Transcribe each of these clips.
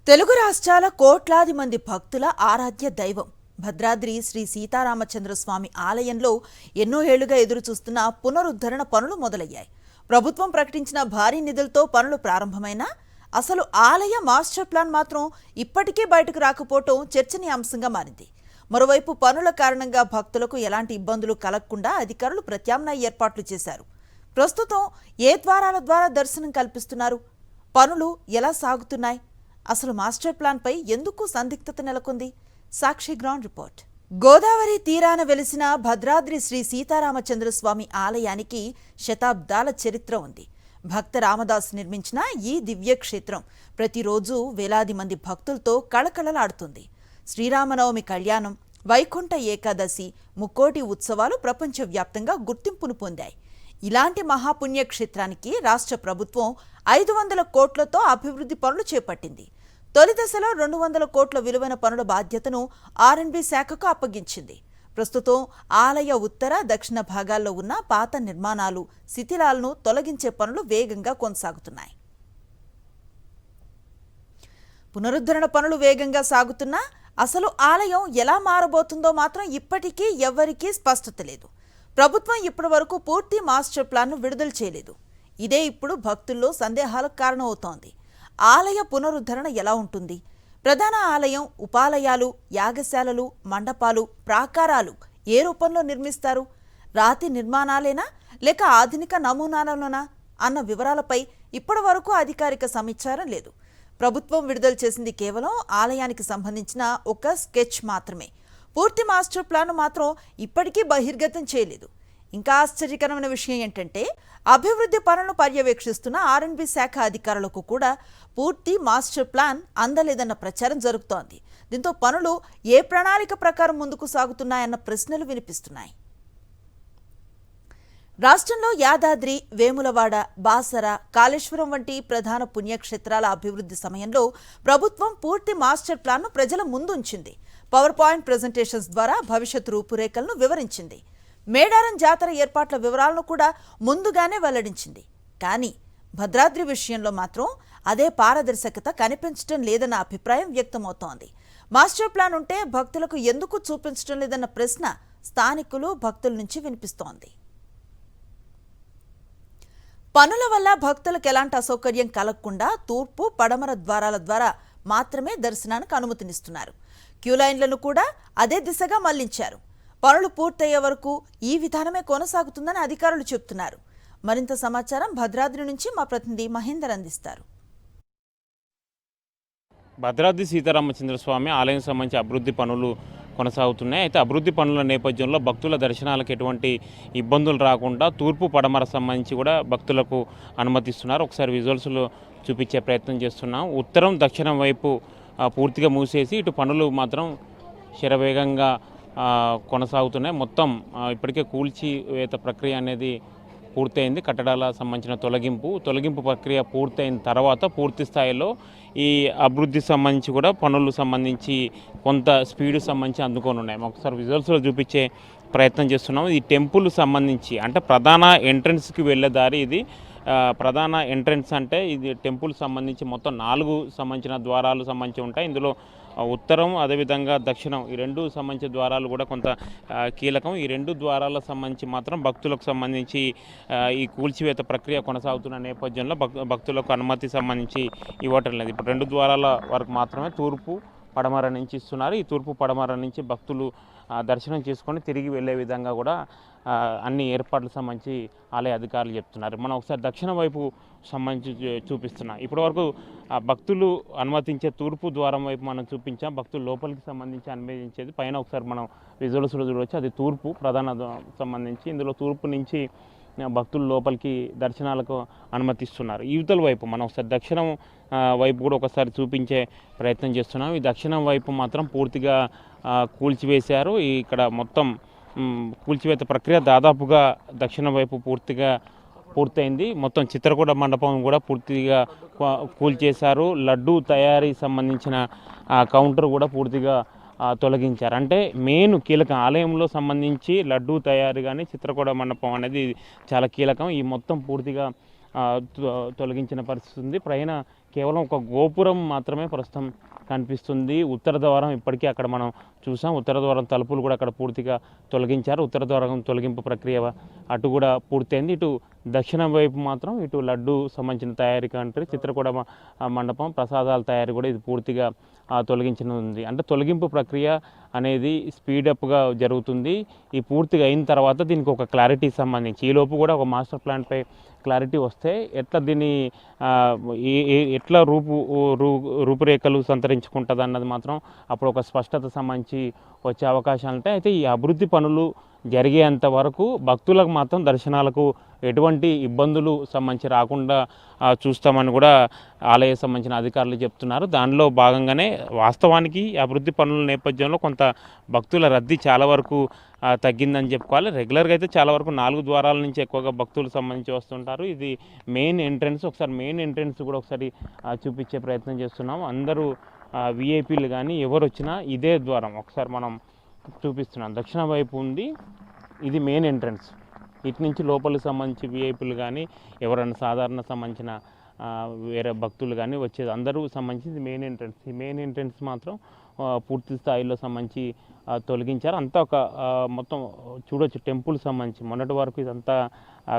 తెలుగు రాష్ట్రాల కోట్లాది మంది భక్తుల ఆరాధ్య దైవం భద్రాద్రి శ్రీ సీతారామచంద్రస్వామి ఆలయంలో ఎన్నో ఏళ్లుగా ఎదురుచూస్తున్న పునరుద్ధరణ పనులు మొదలయ్యాయి. ప్రభుత్వం ప్రకటించిన భారీ నిధులతో పనులు ప్రారంభమైనా అసలు ఆలయ మాస్టర్ ప్లాన్ మాత్రం ఇప్పటికీ బయటకు రాకపోవటం చర్చనీయాంశంగా మారింది. మరోవైపు పనుల కారణంగా భక్తులకు ఎలాంటి ఇబ్బందులు కలగకుండా అధికారులు ప్రత్యామ్నాయ ఏర్పాట్లు చేశారు. ప్రస్తుతం ఏ ద్వారాల ద్వారా దర్శనం కల్పిస్తున్నారు? పనులు ఎలా సాగుతున్నాయి? అసలు మాస్టర్ ప్లాన్ పై ఎందుకు సందిగ్ధత నెలకొంది? సాక్షి గ్రౌండ్ రిపోర్ట్. గోదావరి తీరాన వెలిసిన భద్రాద్రి శ్రీ సీతారామచంద్రస్వామి ఆలయానికి శతాబ్దాల చరిత్ర ఉంది. భక్త రామదాస్ నిర్మించిన ఈ దివ్యక్షేత్రం ప్రతిరోజు వేలాది మంది భక్తులతో కళకళలాడుతుంది. శ్రీరామనవమి కళ్యాణం, వైకుంఠ ఏకాదశి, ముక్కోటి ఉత్సవాలు ప్రపంచవ్యాప్తంగా గుర్తింపును పొందాయి. ఇలాంటి మహాపుణ్యక్షేత్రానికి రాష్ట్ర ప్రభుత్వం 500 కోట్లతో అభివృద్ధి పనులు చేపట్టింది. తొలి దశలో 200 కోట్ల విలువైన పనుల బాధ్యతను R&B శాఖకు అప్పగించింది. ప్రస్తుతం ఆలయ ఉత్తర, దక్షిణ భాగాల్లో ఉన్న పాత నిర్మాణాలు, శిథిలాలను తొలగించే పనులు వేగంగా కొనసాగుతున్నాయి. పునరుద్ధరణ పనులు వేగంగా సాగుతున్నా అసలు ఆలయం ఎలా మారబోతుందో మాత్రం ఇప్పటికీ ఎవ్వరికీ స్పష్టత లేదు. ప్రభుత్వం ఇప్పటి వరకు పూర్తి మాస్టర్ ప్లాన్ను విడుదల చేయలేదు. ఇదే ఇప్పుడు భక్తుల్లో సందేహాలకు కారణమవుతోంది. ఆలయ పునరుద్ధరణ ఎలా ఉంటుంది? ప్రధాన ఆలయం, ఉపాలయాలు, యాగశాలలు, మండపాలు, ప్రాకారాలు ఏ రూపంలో నిర్మిస్తారు? రాతి నిర్మాణాలేనా లేక ఆధునిక నమూనాలలోనా అన్న వివరాలపై ఇప్పటి వరకు అధికారిక సమాచారం లేదు. ప్రభుత్వం విడుదల చేసింది కేవలం ఆలయానికి సంబంధించిన ఒక స్కెచ్ మాత్రమే. పూర్తి మాస్టర్ ప్లాన్ మాత్రం ఇప్పటికీ బహిర్గతం చేయలేదు. ఇంకా ఆశ్చర్యకరమైన విషయం ఏంటంటే అభివృద్ధి పనులను పర్యవేక్షిస్తున్న R&B శాఖ అధికారులకు కూడా పూర్తి మాస్టర్ ప్లాన్ అందలేదన్న ప్రచారం జరుగుతోంది. దీంతో పనులు ఏ ప్రణాళిక ప్రకారం ముందుకు సాగుతున్నాయన్న ప్రశ్నలు వినిపిస్తున్నాయి. రాష్ట్రంలో యాదాద్రి, వేములవాడ, బాసర, కాళేశ్వరం వంటి ప్రధాన పుణ్యక్షేత్రాల అభివృద్ధి సమయంలో ప్రభుత్వం పూర్తి మాస్టర్ ప్లాన్ను ప్రజల ముందుంచింది. పవర్ పాయింట్ ప్రెజెంటేషన్స్ ద్వారా భవిష్యత్ రూపురేఖలను వివరించింది. మేడారం జాతర ఏర్పాట్ల వివరాలను కూడా ముందుగానే వెల్లడించింది. కానీ భద్రాద్రి విషయంలో మాత్రం అదే పారదర్శకత కనిపించడం లేదన్న అభిప్రాయం వ్యక్తమవుతోంది. మాస్టర్ ప్లాన్ ఉంటే భక్తులకు ఎందుకు చూపించడం లేదన్న ప్రశ్న స్థానికులు, భక్తుల నుంచి వినిపిస్తోంది. పనుల వల్ల భక్తులకు ఎలాంటి అసౌకర్యం కలగకుండా తూర్పు, పడమర ద్వారాల ద్వారా మాత్రమే దర్శనానికి అనుమతినిస్తున్నారు. క్యూలైన్లను కూడా అదే దిశగా మళ్లించారు. పనులు పూర్తయ్యే వరకు ఈ విధానమే కొనసాగుతుందని అధికారులు చెబుతున్నారు. మరింత సమాచారం భద్రాద్రి నుంచి మా ప్రతినిధి మహేందర్ అందిస్తారు. భద్రాద్రి సీతారామచంద్రస్వామి ఆలయం సంబంధించి అభివృద్ధి పనులు కొనసాగుతున్నాయి. అయితే అభివృద్ధి పనుల నేపథ్యంలో భక్తుల దర్శనాలకు ఎటువంటి ఇబ్బందులు రాకుండా తూర్పు, పడమర సంబంధించి కూడా భక్తులకు అనుమతిస్తున్నారు. ఒకసారి విజువల్స్లో చూపించే ప్రయత్నం చేస్తున్నాం. ఉత్తరం, దక్షిణం వైపు పూర్తిగా మూసేసి ఇటు పనులు మాత్రం శరవేగంగా కొనసాగుతున్నాయి. మొత్తం ఇప్పటికే కూల్చివేత ప్రక్రియ అనేది పూర్తయింది. కట్టడాల సంబంధించిన తొలగింపు ప్రక్రియ పూర్తయిన తర్వాత పూర్తి స్థాయిలో ఈ అభివృద్ధి సంబంధించి కూడా పనులు సంబంధించి కొంత స్పీడ్ సంబంధించి అందుకొని ఉన్నాయి. ఒకసారి విజువల్స్లో చూపించే ప్రయత్నం చేస్తున్నాము. ఈ టెంపుల్ సంబంధించి అంటే ప్రధాన ఎంట్రన్స్కి వెళ్ళే దారి ఇది. ప్రధాన ఎంట్రన్స్ అంటే ఇది టెంపుల్ సంబంధించి మొత్తం 4 సంబంధించిన ద్వారాలు సంబంధించి ఉంటాయి. ఇందులో ఉత్తరం, అదేవిధంగా దక్షిణం ఈ 2 సంబంధించిన ద్వారాలు కూడా కొంత కీలకం. ఈ 2 ద్వారాలకు సంబంధించి మాత్రం భక్తులకు సంబంధించి ఈ కూల్చివేత ప్రక్రియ కొనసాగుతున్న నేపథ్యంలో భక్తులకు అనుమతి సంబంధించి ఇవ్వటం లేదు. ఇప్పుడు 2 ద్వారాల వరకు మాత్రమే తూర్పు, పడమర నుంచి ఇస్తున్నారు. ఈ తూర్పు, పడమర నుంచి భక్తులు దర్శనం చేసుకొని తిరిగి వెళ్ళే విధంగా కూడా అన్ని ఏర్పాట్లు సంబంధించి ఆలయ అధికారులు చెప్తున్నారు. మనం ఒకసారి దక్షిణ వైపు సంబంధించి చూపిస్తున్నాం. ఇప్పటివరకు భక్తులు అనుమతించే తూర్పు ద్వారం వైపు మనం చూపించాం. భక్తులు లోపలికి సంబంధించి అనుమతించేది పైన ఒకసారి మనం విజువల్స్లో చూడవచ్చు. అది తూర్పు ప్రధాన సంబంధించి. ఇందులో తూర్పు నుంచి భక్తులు లోపలికి దర్శనాలకు అనుమతిస్తున్నారు. యువతల వైపు మనం ఒకసారి దక్షిణం వైపు కూడా ఒకసారి చూపించే ప్రయత్నం చేస్తున్నాం. ఈ దక్షిణం వైపు మాత్రం పూర్తిగా కూల్చివేశారు. ఇక్కడ మొత్తం కూల్చివేత ప్రక్రియ దాదాపుగా దక్షిణ వైపు పూర్తయింది. మొత్తం చిత్రకూట మండపం కూడా పూర్తిగా కూల్చేశారు. లడ్డూ తయారీ సంబంధించిన కౌంటర్ కూడా పూర్తిగా తొలగించారు. అంటే మెయిన్ కీలకం ఆలయంలో సంబంధించి లడ్డూ తయారీ కానీ చిత్రకూట మండపం అనేది చాలా కీలకం. ఈ మొత్తం పూర్తిగా తొలగించిన పరిస్థితి ఉంది. పైన కేవలం ఒక గోపురం మాత్రమే ప్రస్తుతం కనిపిస్తుంది. ఉత్తర ద్వారం ఇప్పటికీ అక్కడ మనం చూసాం. ఉత్తర ద్వారం తలుపులు కూడా అక్కడ పూర్తిగా తొలగించారు. ఉత్తర ద్వారం తొలగింపు ప్రక్రియ అటు కూడా పూర్తయింది. ఇటు దక్షిణం వైపు మాత్రం ఇటు లడ్డు సంబంధించిన తయారీ కంటే చిత్రకూట మండపం ప్రసాదాల తయారీ కూడా ఇది పూర్తిగా తొలగించనుంది. అంటే తొలగింపు ప్రక్రియ అనేది స్పీడప్గా జరుగుతుంది. ఈ పూర్తిగా అయిన తర్వాత దీనికి ఒక క్లారిటీ సంబంధించి ఈలోపు కూడా ఒక మాస్టర్ ప్లాన్పై క్లారిటీ వస్తే ఎట్లా దీన్ని ఎట్లా రూపురేఖలు సంతరించుకుంటుంది అన్నది మాత్రం అప్పుడు ఒక స్పష్టత సంబంధించి వచ్చే అవకాశాలు ఉంటాయి. అయితే ఈ అభివృద్ధి పనులు జరిగేంత వరకు భక్తులకు మాత్రం దర్శనాలకు ఎటువంటి ఇబ్బందులు సంబంధించి రాకుండా చూస్తామని కూడా ఆలయ సంబంధించిన అధికారులు చెప్తున్నారు. దానిలో భాగంగానే వాస్తవానికి అభివృద్ధి పనుల నేపథ్యంలో కొంత భక్తుల రద్దీ చాలా వరకు తగ్గిందని చెప్పుకోవాలి. రెగ్యులర్గా అయితే చాలా వరకు 4 ద్వారాల నుంచి ఎక్కువగా భక్తులు సంబంధించి వస్తుంటారు. ఇది మెయిన్ ఎంట్రన్స్. ఒకసారి మెయిన్ ఎంట్రన్స్ కూడా ఒకసారి చూపించే ప్రయత్నం చేస్తున్నాం. అందరూ విఐపీలు కానీ ఎవరు వచ్చినా ఇదే ద్వారం ఒకసారి మనం చూపిస్తున్నాం. దక్షిణ వైపు ఉంది, ఇది మెయిన్ ఎంట్రన్స్. ఇటు నుంచి లోపలికి సంబంధించి విఐపీలు కానీ ఎవరైనా సాధారణ సంబంధించిన వేరే భక్తులు కానీ వచ్చేది అందరూ సంబంధించి మెయిన్ ఎంట్రన్స్. ఈ మెయిన్ ఎంట్రన్స్ మాత్రం పూర్తి స్థాయిలో సంబంధించి తొలగించారు. అంతా ఒక మొత్తం చూడొచ్చు టెంపుల్ సంబంధించి మొన్నటి వరకు ఇదంతా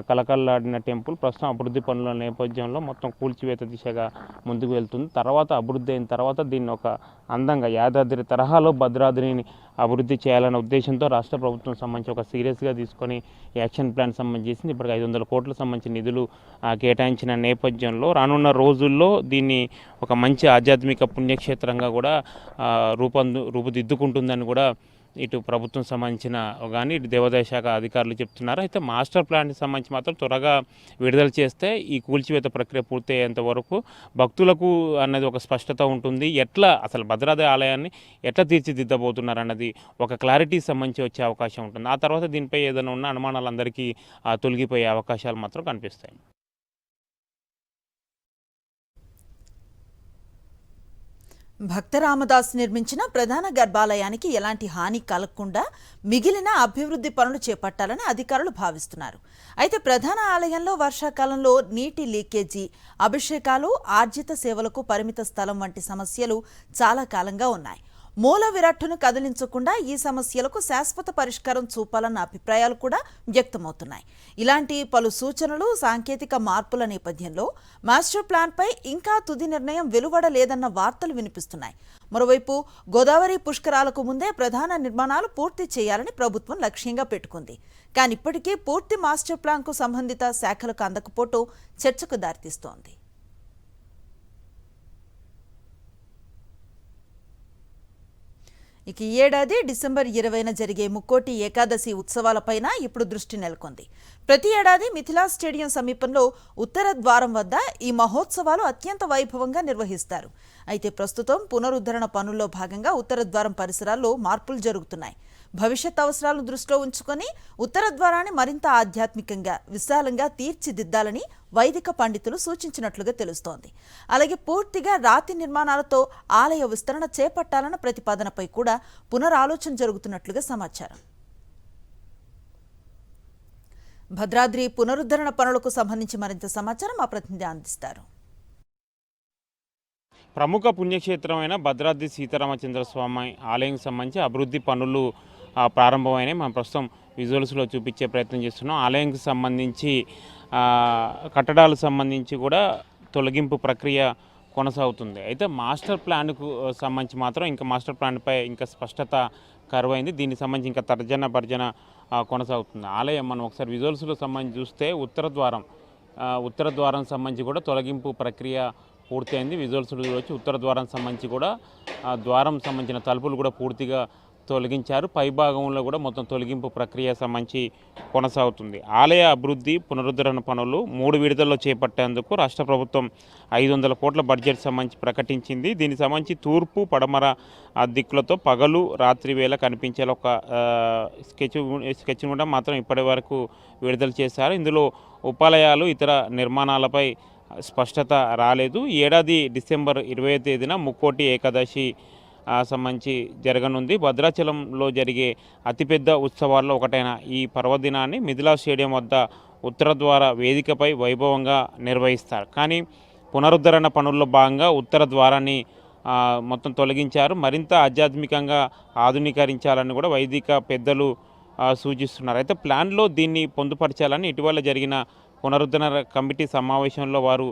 కలకల్లాడిన టెంపుల్ ప్రస్తుతం అభివృద్ధి పనుల నేపథ్యంలో మొత్తం కూల్చివేత దిశగా ముందుకు వెళ్తుంది. తర్వాత అభివృద్ధి అయిన తర్వాత దీన్ని ఒక అందంగా యాదాద్రి తరహాలో భద్రాద్రిని అభివృద్ధి చేయాలనే ఉద్దేశంతో రాష్ట్ర ప్రభుత్వం సంబంధించి ఒక సీరియస్గా తీసుకొని యాక్షన్ ప్లాన్ సంబంధించి చేసింది. ఇప్పటికి 500 కోట్ల సంబంధించిన నిధులు కేటాయించిన నేపథ్యంలో రానున్న రోజుల్లో దీన్ని ఒక మంచి ఆధ్యాత్మిక పుణ్యక్షేత్రంగా కూడా రూపుదిద్దుకుంటుందని కూడా ఇటు ప్రభుత్వం సంబంధించిన కానీ ఇటు దేవాదాయ శాఖ అధికారులు చెప్తున్నారు. అయితే మాస్టర్ ప్లాన్కి సంబంధించి మాత్రం త్వరగా విడుదల చేస్తే ఈ కూల్చివేత ప్రక్రియ పూర్తయ్యేంత వరకు భక్తులకు అన్నది ఒక స్పష్టత ఉంటుంది. ఎట్లా అసలు భద్రాద్రి ఆలయాన్ని ఎట్లా తీర్చిదిద్దబోతున్నారు అన్నది ఒక క్లారిటీ సంబంధించి వచ్చే అవకాశం ఉంటుంది. ఆ తర్వాత దీనిపై ఏదైనా ఉన్న అనుమానాలు అందరికీ తొలగిపోయే అవకాశాలు మాత్రం కనిపిస్తాయి. భక్త రామదాస్ నిర్మించిన ప్రధాన గర్భాలయానికి ఎలాంటి హాని కలగకుండా మిగిలిన అభివృద్ధి పనులు చేపట్టాలని అధికారులు భావిస్తున్నారు. అయితే ప్రధాన ఆలయంలో వర్షాకాలంలో నీటి లీకేజీ, అభిషేకాలు, ఆర్జిత సేవలకు పరిమిత స్థలం వంటి సమస్యలు చాలా కాలంగా ఉన్నాయి. మూల విరాట్టును కదిలించకుండా ఈ సమస్యలకు శాశ్వత పరిష్కారం చూపాలన్న అభిప్రాయాలు కూడా వ్యక్తమవుతున్నాయి. ఇలాంటి పలు సూచనలు, సాంకేతిక మార్పుల నేపథ్యంలో మాస్టర్ ప్లాన్పై ఇంకా తుది నిర్ణయం వెలువడలేదన్న వార్తలు వినిపిస్తున్నాయి. మరోవైపు గోదావరి పుష్కరాలకు ముందే ప్రధాన నిర్మాణాలు పూర్తి చేయాలని ప్రభుత్వం లక్ష్యంగా పెట్టుకుంది. కానీ ఇప్పటికీ పూర్తి మాస్టర్ ప్లాన్కు సంబంధిత శాఖలకు అందకపోవటం చర్చకు దారితీస్తోంది. ఇక ఈ ఏడాది డిసెంబర్ 20న జరిగే ముక్కోటి ఏకాదశి ఉత్సవాలపైన ఇప్పుడు దృష్టి నెలకొంది. ప్రతి ఏడాది మిథిలా స్టేడియం సమీపంలో ఉత్తర ద్వారం వద్ద ఈ మహోత్సవాలు అత్యంత వైభవంగా నిర్వహిస్తారు. అయితే ప్రస్తుతం పునరుద్ధరణ పనుల్లో భాగంగా ఉత్తర ద్వారం పరిసరాల్లో మార్పులు జరుగుతున్నాయి. భవిష్యత్ అవసరాలను దృష్టిలో ఉంచుకొని ఉత్తర ద్వారాన్ని మరింత ఆధ్యాత్మికంగా, విశాలంగా తీర్చిదిద్దాలని వైదిక పండితులు సూచించినట్లుగా తెలుస్తోంది. అలాగే పూర్తిగా రాతి నిర్మాణాలతో ఆలయ విస్తరణ చేపట్టాలన్న ప్రతిపాదనపై కూడా పునరాలోచన జరుగుతున్నట్లుగా సమాచారం. భద్రాద్రి పునరుద్ధరణ పనులకు సంబంధించి మరింత సమాచారం మా ప్రతినిధి అందిస్తారు. ప్రముఖ పుణ్యక్షేత్రమైన భద్రాద్రి సీతారామచంద్రస్వామి ఆలయం సంబంధించి అభివృద్ధి పనులు ప్రారంభమైనాయి. మనం ప్రస్తుతం విజువల్స్లో చూపించే ప్రయత్నం చేస్తున్నాం. ఆలయంకి సంబంధించి కట్టడాలకు సంబంధించి కూడా తొలగింపు ప్రక్రియ కొనసాగుతుంది. అయితే మాస్టర్ ప్లాన్కు సంబంధించి మాత్రం ఇంకా మాస్టర్ ప్లాన్పై ఇంకా స్పష్టత కరువైంది. దీనికి సంబంధించి ఇంకా తర్జన భర్జన కొనసాగుతుంది. ఆలయం మనం ఒకసారి విజువల్స్లో సంబంధించి చూస్తే ఉత్తర ద్వారం సంబంధించి కూడా తొలగింపు ప్రక్రియ పూర్తయింది. విజువల్స్లో చూడవచ్చు. ఉత్తర ద్వారం సంబంధించి కూడా ద్వారం సంబంధించిన తలుపులు కూడా పూర్తిగా తొలగించారు. పైభాగంలో కూడా మొత్తం తొలగింపు ప్రక్రియ సంబంధించి కొనసాగుతుంది. ఆలయ అభివృద్ధి పునరుద్ధరణ పనులు 3 విడతల్లో చేపట్టేందుకు రాష్ట్ర ప్రభుత్వం 500 కోట్ల బడ్జెట్ సంబంధించి ప్రకటించింది. దీనికి సంబంధించి తూర్పు, పడమర దిక్కులతో పగలు, రాత్రి వేళ కనిపించేలా ఒక స్కెచ్ కూడా మాత్రం ఇప్పటి వరకు విడుదల చేశారు. ఇందులో ఉపాలయాలు, ఇతర నిర్మాణాలపై స్పష్టత రాలేదు. ఈ ఏడాది డిసెంబర్ 20వ తేదీన ముక్కోటి ఏకాదశి సంబంధించి జరగనుంది. భద్రాచలంలో జరిగే అతిపెద్ద ఉత్సవాల్లో ఒకటైన ఈ పర్వదినాన్ని మిథిలా స్టేడియం వద్ద ఉత్తర ద్వార వేదికపై వైభవంగా నిర్వహిస్తారు. కానీ పునరుద్ధరణ పనుల్లో భాగంగా ఉత్తర ద్వారాన్ని మొత్తం తొలగించారు. మరింత ఆధ్యాత్మికంగా ఆధునీకరించాలని కూడా వైదిక పెద్దలు సూచిస్తున్నారు. అయితే ప్లాన్లో దీన్ని పొందుపరచాలని ఇటీవల జరిగిన పునరుద్ధరణ కమిటీ సమావేశంలో వారు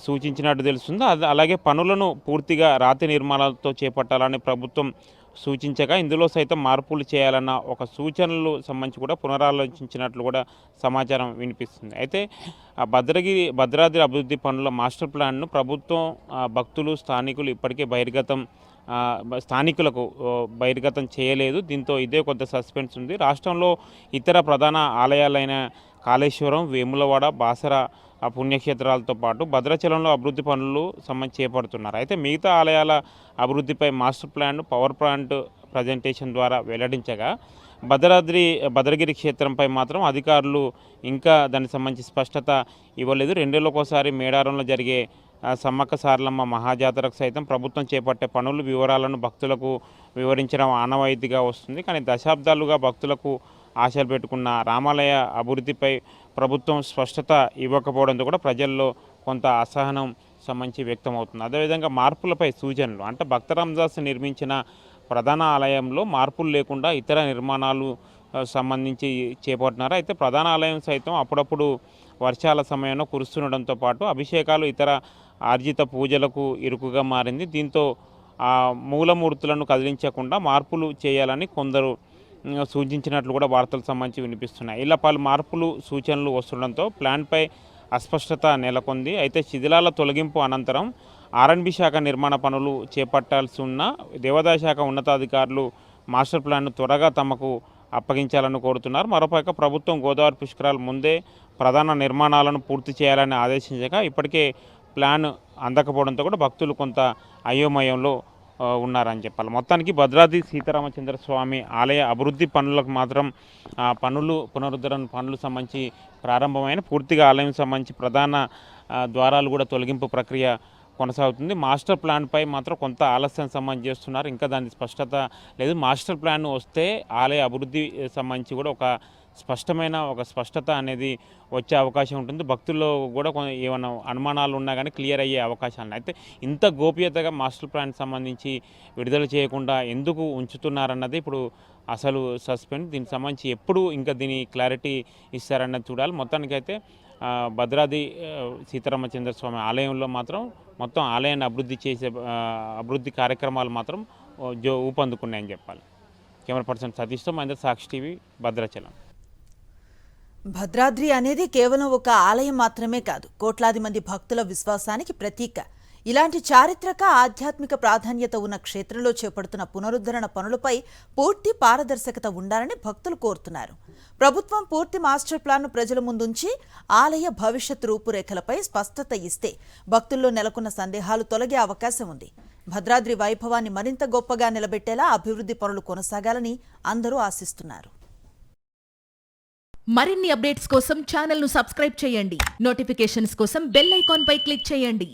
సూచించినట్టు తెలుస్తుంది. అలాగే పనులను పూర్తిగా రాతి నిర్మాణాలతో చేపట్టాలని ప్రభుత్వం సూచించగా ఇందులో సైతం మార్పులు చేయాలన్న ఒక సూచనలు సంబంధించి కూడా పునరాలోచించినట్లు కూడా సమాచారం వినిపిస్తుంది. అయితే భద్రాద్రి అభివృద్ధి పనుల మాస్టర్ ప్లాన్ను ప్రభుత్వం భక్తులు స్థానికులు ఇప్పటికే స్థానికులకు బహిర్గతం చేయలేదు. దీంతో ఇదే కొంత సస్పెన్స్ ఉంది. రాష్ట్రంలో ఇతర ప్రధాన ఆలయాలైన కాళేశ్వరం, వేములవాడ, బాసర పుణ్యక్షేత్రాలతో పాటు భద్రాచలంలో అభివృద్ధి పనులు చేపడుతున్నారు. అయితే మిగతా ఆలయాల అభివృద్ధిపై master plan power point presentation ద్వారా వెల్లడించగా భద్రగిరి క్షేత్రంపై మాత్రం అధికారులు ఇంకా దానికి సంబంధించి స్పష్టత ఇవ్వలేదు. 2 ఏళ్లకోసారి మేడారంలో జరిగే సమ్మక్క సారలమ్మ మహాజాతరకు సైతం ప్రభుత్వం చేపట్టే పనుల వివరాలను భక్తులకు వివరించడం ఆనవాయితీగా వస్తుంది. కానీ దశాబ్దాలుగా భక్తులకు ఆశలు పెట్టుకున్న రామాలయ అభివృద్ధిపై ప్రభుత్వం స్పష్టత ఇవ్వకపోవడంతో కూడా ప్రజల్లో కొంత అసహనం సంబంధించి వ్యక్తమవుతుంది. అదేవిధంగా మార్పులపై సూచనలు అంటే భక్త రామదాస్ నిర్మించిన ప్రధాన ఆలయంలో మార్పులు లేకుండా ఇతర నిర్మాణాలు సంబంధించి చేపట్టినారు. అయితే ప్రధాన ఆలయం సైతం అప్పుడప్పుడు వర్షాల సమయంలో కురుస్తుండడంతో పాటు అభిషేకాలు ఇతర ఆర్జిత పూజలకు ఇరుకుగా మారింది. దీంతో మూలమూర్తులను కదిలించకుండా మార్పులు చేయాలని కొందరు సూచించినట్లు కూడా వార్తలకు సంబంధించి వినిపిస్తున్నాయి. ఇలా పలు మార్పులు సూచనలు వస్తుండడంతో ప్లాన్పై అస్పష్టత నెలకొంది. అయితే శిథిలాల తొలగింపు అనంతరం ఆర్ఎండ్బి శాఖ నిర్మాణ పనులు చేపట్టాల్సి ఉన్న దేవాదాయ శాఖ ఉన్నతాధికారులు మాస్టర్ ప్లాన్ను త్వరగా తమకు అప్పగించాలని కోరుతున్నారు. మరోపక్క ప్రభుత్వం గోదావరి పుష్కరాల ముందే ప్రధాన నిర్మాణాలను పూర్తి చేయాలని ఆదేశించగా ఇప్పటికే ప్లాన్ అందకపోవడంతో కూడా భక్తులు కొంత అయోమయంలో ఉన్నారని చెప్పాలి. మొత్తానికి భద్రాద్రి సీతారామచంద్ర స్వామి ఆలయ అభివృద్ధి పనులకు మాత్రం పునరుద్ధరణ పనులు సంబంధించి ప్రారంభమైన పూర్తిగా ఆలయం సంబంధించి ప్రధాన ద్వారాలు కూడా తొలగింపు ప్రక్రియ కొనసాగుతుంది. మాస్టర్ ప్లాన్పై మాత్రం కొంత ఆలస్యం సంబంధించి చేస్తున్నారు. ఇంకా దాని స్పష్టత లేదు. మాస్టర్ ప్లాన్ వస్తే ఆలయ అభివృద్ధి సంబంధించి కూడా ఒక స్పష్టత అనేది వచ్చే అవకాశం ఉంటుంది. భక్తుల్లో కూడా ఏమైనా అనుమానాలు ఉన్నా కానీ క్లియర్ అయ్యే అవకాశాలు. అయితే ఇంత గోప్యతగా మాస్టర్ ప్లాన్ సంబంధించి విడుదల చేయకుండా ఎందుకు ఉంచుతున్నారన్నది ఇప్పుడు అసలు సస్పెన్స్. దీనికి సంబంధించి ఎప్పుడు ఇంకా దీని క్లారిటీ ఇస్తారన్నది చూడాలి. మొత్తానికైతే భద్రాద్రి సీతారామచంద్ర స్వామి ఆలయంలో మాత్రం మొత్తం ఆలయాన్ని అభివృద్ధి కార్యక్రమాలు మాత్రం ఊపందుకున్నాయని చెప్పాలి. కెమెరా పర్సన్ సతీష్తో మహేందర్, సాక్షి టీవీ, భద్రాచలం. భద్రాద్రి అనేది కేవలం ఒక ఆలయం మాత్రమే కాదు, కోట్లాది మంది భక్తుల విశ్వాసానికి ప్రతీక. ఇలాంటి చారిత్రక ఆధ్యాత్మిక ప్రాధాన్యత ఉన్న క్షేత్రంలో చేపడుతున్న పునరుద్ధరణ పనులపై పూర్తి పారదర్శకత ఉండాలని భక్తులు కోరుతున్నారు. ప్రభుత్వం పూర్తి మాస్టర్ ప్లాన్ను ప్రజల ముందుంచి ఆలయ భవిష్యత్ రూపురేఖలపై స్పష్టత ఇస్తే భక్తుల్లో నెలకొన్న సందేహాలు తొలగే అవకాశం ఉంది. భద్రాద్రి వైభవాన్ని మరింత గొప్పగా నిలబెట్టేలా అభివృద్ధి పనులు కొనసాగాలని అందరూ ఆశిస్తున్నారు. మరిన్ని అప్డేట్స్ కోసం ఛానల్ను సబ్స్క్రైబ్ చేయండి. నోటిఫికేషన్స్ కోసం బెల్ ఐకాన్ పై క్లిక్ చేయండి.